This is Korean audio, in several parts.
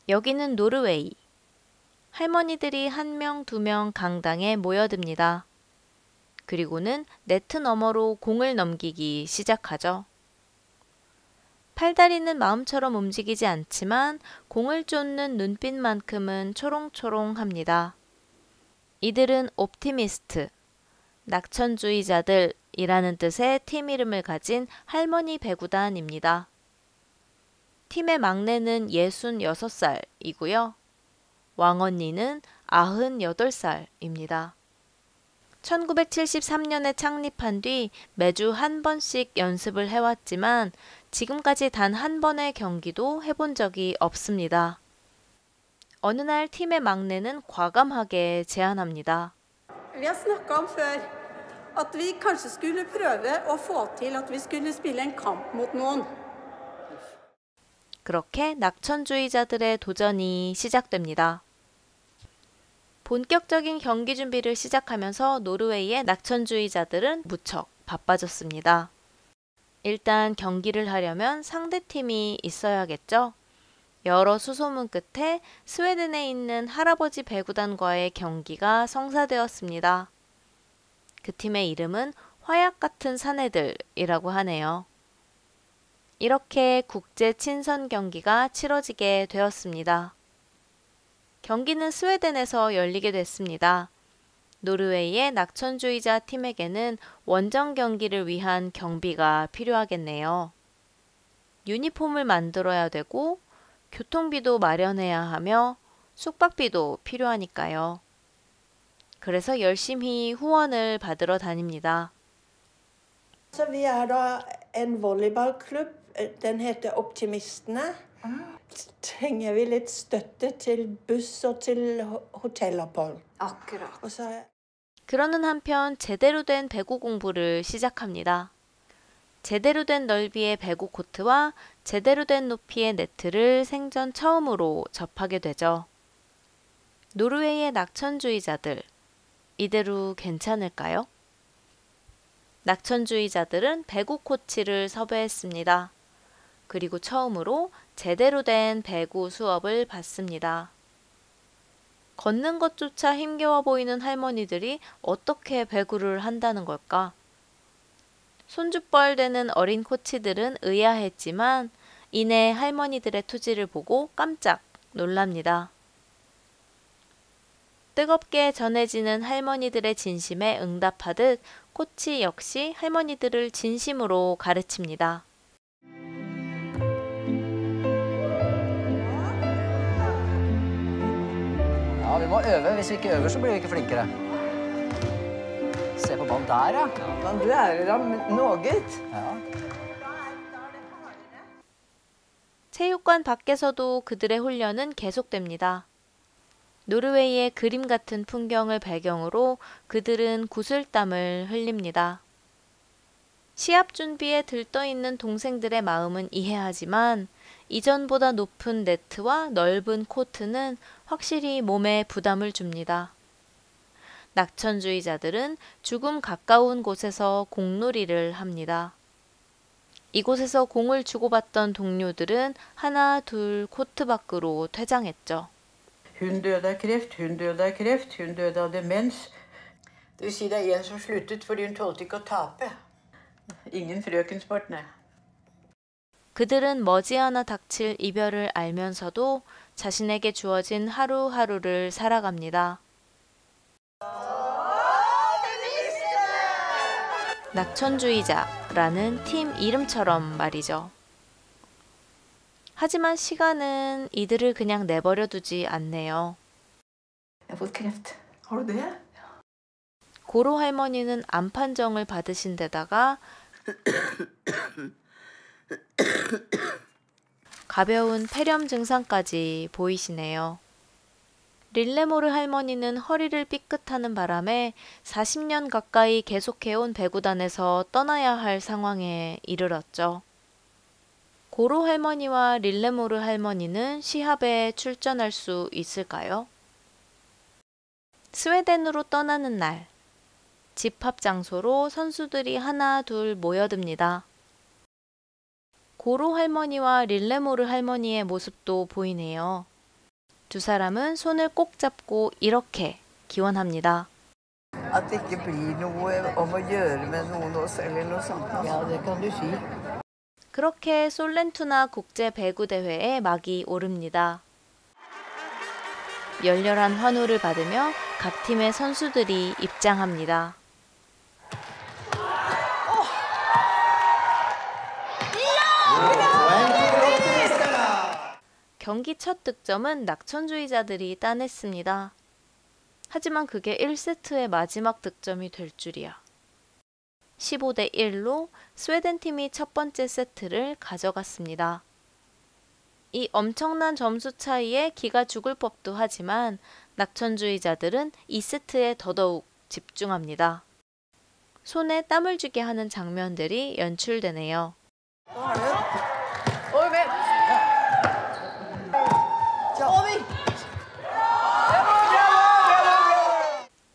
여기는 노르웨이. 할머니들이 1명, 2명 강당에 모여듭니다. 그리고는 네트 너머로 공을 넘기기 시작하죠. 팔다리는 마음처럼 움직이지 않지만 공을 쫓는 눈빛만큼은 초롱초롱합니다. 이들은 옵티미스트, 낙천주의자들이라는 뜻의 팀 이름을 가진 할머니 배구단입니다. 팀의 막내는 66살이고요. 왕언니는 98살입니다. 1973년에 창립한 뒤 매주 한 번씩 연습을 해왔지만 지금까지 단 한 번의 경기도 해본 적이 없습니다. 어느 날 팀의 막내는 과감하게 제안합니다. Vi har snakket om før at vi kanskje skulle prøve å få til at vi skulle spille en kamp mot noen. 그렇게 낙천주의자들의 도전이 시작됩니다. 본격적인 경기 준비를 시작하면서 노르웨이의 낙천주의자들은 무척 바빠졌습니다. 일단 경기를 하려면 상대팀이 있어야겠죠? 여러 수소문 끝에 스웨덴에 있는 할아버지 배구단과의 경기가 성사되었습니다. 그 팀의 이름은 화약 같은 사내들이라고 하네요. 이렇게 국제 친선 경기가 치러지게 되었습니다. 경기는 스웨덴에서 열리게 됐습니다. 노르웨이의 낙천주의자 팀에게는 원정 경기를 위한 경비가 필요하겠네요. 유니폼을 만들어야 되고 교통비도 마련해야 하며 숙박비도 필요하니까요. 그래서 열심히 후원을 받으러 다닙니다. Så vi da en volleyballklubb, den heter Optimistene. Trenger vi litt støtte til buss og til hotellopphold. Akkurat. Og så 그러는 한편 제대로 된 배구 공부를 시작합니다. 제대로 된 넓이의 배구 코트와 제대로 된 높이의 네트를 생전 처음으로 접하게 되죠. 노르웨이의 낙천주의자들, 이대로 괜찮을까요? 낙천주의자들은 배구 코치를 섭외했습니다. 그리고 처음으로 제대로 된 배구 수업을 받습니다. 걷는 것조차 힘겨워 보이는 할머니들이 어떻게 배구를 한다는 걸까? 손주뻘 되는 어린 코치들은 의아했지만 이내 할머니들의 투지를 보고 깜짝 놀랍니다. 뜨겁게 전해지는 할머니들의 진심에 응답하듯 코치 역시 할머니들을 진심으로 가르칩니다. Ja, vi må øve. Hvis vi ikke øver, så blir vi ikke flinkere. Se på ballen der, ja. Man lærer dem noe. Ja. 체육관 밖에서도 그들의 훈련은 계속됩니다. 노르웨이의 그림 같은 풍경을 배경으로 그들은 구슬땀을 흘립니다. 시합 준비에 들떠있는 동생들의 마음은 이해하지만 이전보다 높은 네트와 넓은 코트는 확실히 몸에 부담을 줍니다. 낙천주의자들은 죽음 가까운 곳에서 공놀이를 합니다. 이곳에서 공을 주고받던 동료들은 하나 둘 코트 밖으로 퇴장했죠. Hun døde av kreft, hun døde av kreft, hun døde av demens. Det vil si det er en som sluttet fordi hun tålte ikke å tape. Ingen frøkensport, nei. 그들은 머지않아 닥칠 이별을 알면서도 자신에게 주어진 하루하루를 살아갑니다. 낙천주의자라는 팀 이름처럼 말이죠. 하지만 시간은 이들을 그냥 내버려 두지 않네요. Jeg har fått kreft. Har du det? 고로 할머니는 암 판정을 받으신 데다가 가벼운 폐렴 증상까지 보이시네요. 릴레모르 할머니는 허리를 삐끗하는 바람에 40년 가까이 계속해온 배구단에서 떠나야 할 상황에 이르렀죠. 고로 할머니와 릴레모르 할머니는 시합에 출전할 수 있을까요? 스웨덴으로 떠나는 날, 집합 장소로 선수들이 하나 둘 모여듭니다. 고로 할머니와 릴레모르 할머니의 모습도 보이네요. 두 사람은 손을 꼭 잡고 이렇게 기원합니다. At det ikke blir noe om å gjøre med noen oss eller noe sånt. Ja, det kan du si. 그렇게 솔렌투나 국제 배구 대회에 막이 오릅니다. 열렬한 환호를 받으며 각 팀의 선수들이 입장합니다. 경기 첫 득점은 낙천주의자들이 따냈습니다. 하지만 그게 1세트의 마지막 득점이 될 줄이야. 15대 1로 스웨덴 팀이 첫 번째 세트를 가져갔습니다. 이 엄청난 점수 차이에 기가 죽을 법도 하지만 낙천주의자들은 2세트에 더더욱 집중합니다. 손에 땀을 쥐게 하는 장면들이 연출되네요.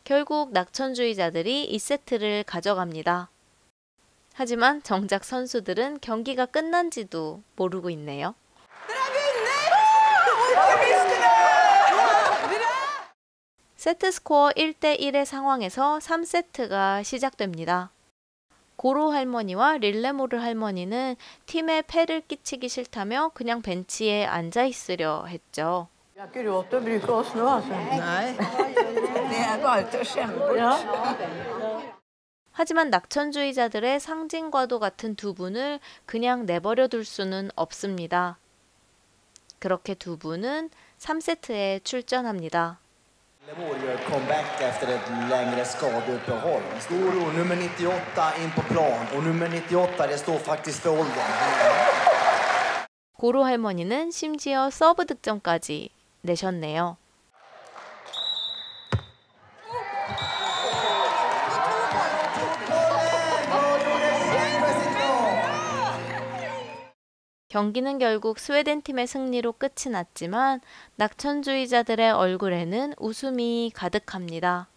결국 낙천주의자들이 2세트를 가져갑니다. 하지만 정작 선수들은 경기가 끝난지도 모르고 있네요. 세트 스코어 1대 1의 상황에서 3세트가 시작됩니다. 고로 할머니와 릴레모르 할머니는 팀에 폐를 끼치기 싫다며 그냥 벤치에 앉아 있으려 했죠. Vi har ikke råd til å bruke oss nå, altså. Nei, det er bare til å skjemme bort. 하지만 낙천주의자들의 상징과도 같은 두 분을 그냥 내버려 둘 수는 없습니다. 그렇게 두 분은 3세트에 출전합니다. Lemor gör comeback efter ett längre skadeuppehåll. Står nummer 98 in på plan och nummer 98 det står faktiskt för åldern. 고로 할머니는 심지어 서브 득점까지 내셨네요. 경기는 결국 스웨덴 팀의 승리로 끝이 났지만 낙천주의자들의 얼굴에는 웃음이 가득합니다.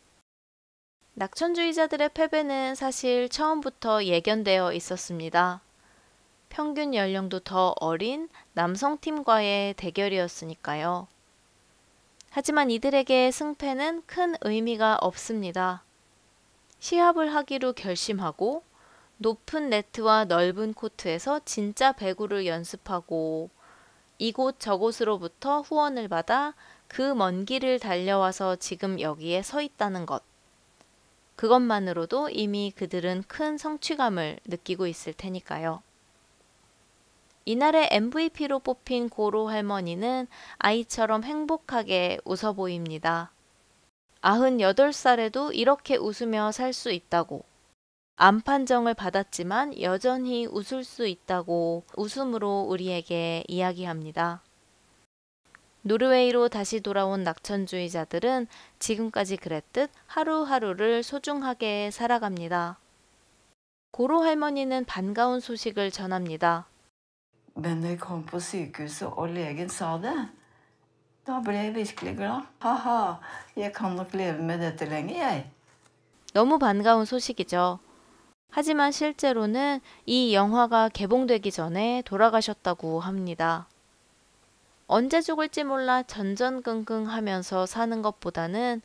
낙천주의자들의 패배는 사실 처음부터 예견되어 있었습니다. 평균 연령도 더 어린 남성팀과의 대결이었으니까요. 하지만 이들에게 승패는 큰 의미가 없습니다. 시합을 하기로 결심하고 높은 네트와 넓은 코트에서 진짜 배구를 연습하고 이곳 저곳으로부터 후원을 받아 그 먼 길을 달려와서 지금 여기에 서 있다는 것. 그것만으로도 이미 그들은 큰 성취감을 느끼고 있을 테니까요. 이날의 MVP로 뽑힌 고로 할머니는 아이처럼 행복하게 웃어 보입니다. 98살에도 이렇게 웃으며 살 수 있다고, 암 판정을 받았지만 여전히 웃을 수 있다고 웃음으로 우리에게 이야기합니다. 노르웨이로 다시 돌아온 낙천주의자들은 지금까지 그랬듯 하루하루를 소중하게 살아갑니다. 고로 할머니는 반가운 소식을 전합니다. Men når jeg kom på sykehuset og legen sa det, da ble jeg virkelig glad. Haha, jeg kan nok leve med dette lenge, jeg. 너무 반가운 소식이죠. 하지만 실제로는 이 영화가 개봉되기 전에 돌아가셨다고 합니다. 언제 죽을지 몰라 전전긍긍하면서 사는 것보다는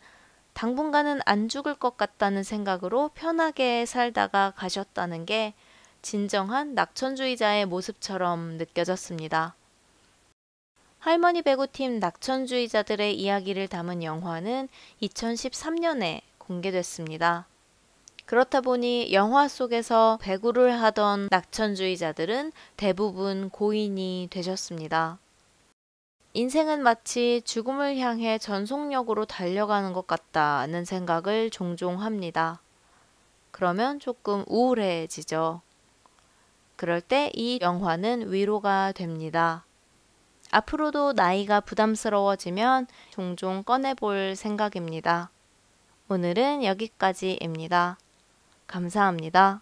당분간은 안 죽을 것 같다는 생각으로 편하게 살다가 가셨다는 게 진정한 낙천주의자의 모습처럼 느껴졌습니다. 할머니 배구팀 낙천주의자들의 이야기를 담은 영화는 2013년에 공개됐습니다. 그렇다 보니 영화 속에서 배구를 하던 낙천주의자들은 대부분 고인이 되셨습니다. 인생은 마치 죽음을 향해 전속력으로 달려가는 것 같다는 생각을 종종 합니다. 그러면 조금 우울해지죠. 그럴 때 이 영화는 위로가 됩니다. 앞으로도 나이가 부담스러워지면 종종 꺼내볼 생각입니다. 오늘은 여기까지입니다. 감사합니다.